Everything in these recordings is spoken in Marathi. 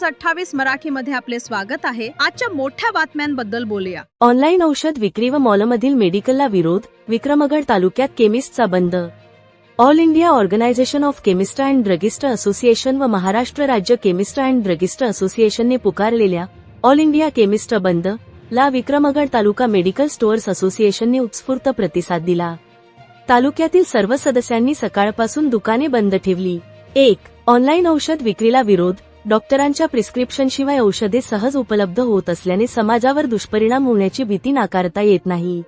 न्यूज 28 मराठीमध्ये आपले स्वागत आहे। आजच्या मोठ्या बातम्यांबद्दल बोलूया। ऑनलाईन औषध विक्री व मॉलमधील मेडिकलला विरोध, विक्रमगड तालुक्यात केमिस्टचा बंद। All India Organisation of Chemist and Druggist Association व महाराष्ट्र राज्य केमिस्ट अँड ड्रगिस्ट असोसिएशनने पुकारलेल्या ऑल इंडिया केमिस्ट बंद ला विक्रमगड तालुका मेडिकल स्टोअर्स असोसिएशनने उत्स्फूर्त प्रतिसाद दिला। तालुक्यातील सर्व सदस्यांनी सकाळपासून दुकाने बंद ठेवली। 1. ऑनलाईन औषध विक्रीला विरोध, डॉक्टरांच्या प्रिस्क्रिप्शनशिवाय औषधे सहज उपलब्ध होत असल्याने समाजावर दुष्परिणाम होण्याची भीती नाकारता येत नाही।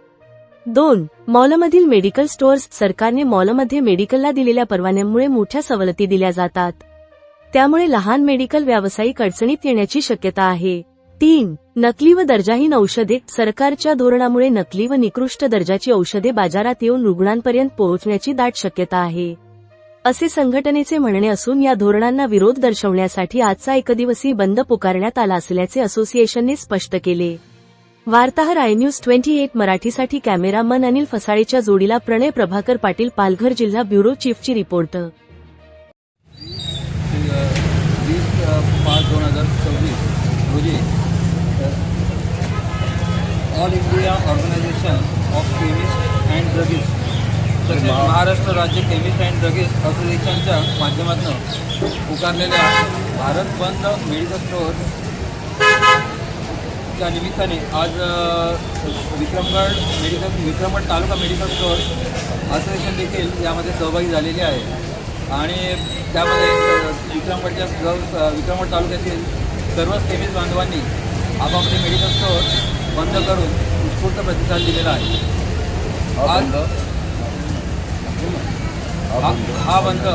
2. मॉलमधील मेडिकल स्टोअर्स, सरकारने मॉलमध्ये मेडिकलला दिलेल्या परवान्यांमुळे मोठ्या सवलती दिल्या जातात, त्यामुळे लहान मेडिकल व्यावसायिक अडचणीत येण्याची शक्यता आहे। 3. नकली व दर्जाहीन औषधे, सरकारच्या धोरणामुळे नकली व निकृष्ट दर्जाची औषधे बाजारात येऊन रुग्णांपर्यंत पोहोचण्याची दाट शक्यता आहे, असे संघटनेचे म्हणणे असून या धोरणांना विरोध दर्शवण्यासाठी आजचा एकदिवसीय बंद पुकारण्यात आला असल्याचे असोसिएशनने स्पष्ट केले। वार्ताहर आय न्यूज 28 मराठीसाठी कॅमेरामन अनिल फसाळेच्या जोडीला प्रणय प्रभाकर पाटील, पालघर जिल्हा ब्युरो चीफची रिपोर्ट। 20/5/2024 रोजी All India Organisation of Chemist and Druggist तसेच महाराष्ट्र राज्य केमिस्ट अँड ड्रगिस्ट असोसिएशनच्या माध्यमातून पुकारलेल्या भारत बंद मेडिकल स्टोअर्सच्या निमित्ताने आज विक्रमगड तालुका मेडिकल स्टोअर असोसिएशन देखील यामध्ये सहभागी झालेले आहे आणि त्यामध्ये विक्रमगड तालुक्यातील सर्वच केमिस्ट बांधवांनी आपापले मेडिकल स्टोअर बंद करून उत्स्फूर्त प्रतिसाद दिलेला आहे। हा बंद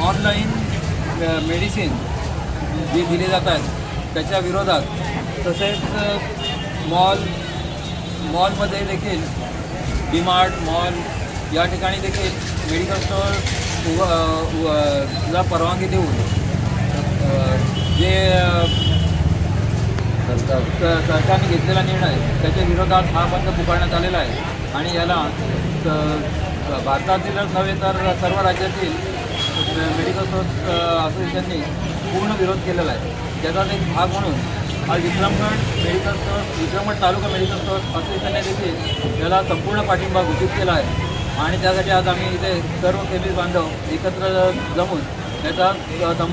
ऑनलाईन मेडिसिन जे दिले जातात त्याच्या विरोधात, तसेच मॉलमध्ये देखील डीमार्ट मॉल या ठिकाणी देखील मेडिकल स्टोअरला परवानगी देऊन जे सरकारने घेतलेला निर्णय त्याच्या विरोधात हा बंद पुकारण्यात आलेला आहे आणि याला भारतातील नव्हे तर सर्व राज्यातील मेडिकल स्टोअर्स असोसिएशनने पूर्ण विरोध केलेला आहे। त्याचाच एक भाग म्हणून आज विक्रमगड तालुका मेडिकल स्टोअर्स असोसिएशनने देखील याला संपूर्ण पाठिंबा घोषित केला आहे आणि त्यासाठी आज आम्ही इथे सर्व केमिस्ट बांधव एकत्र जमून याचा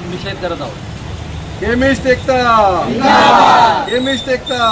निषेध करत आहोत। केमिस्ट एकता, केमिस्ट एकता।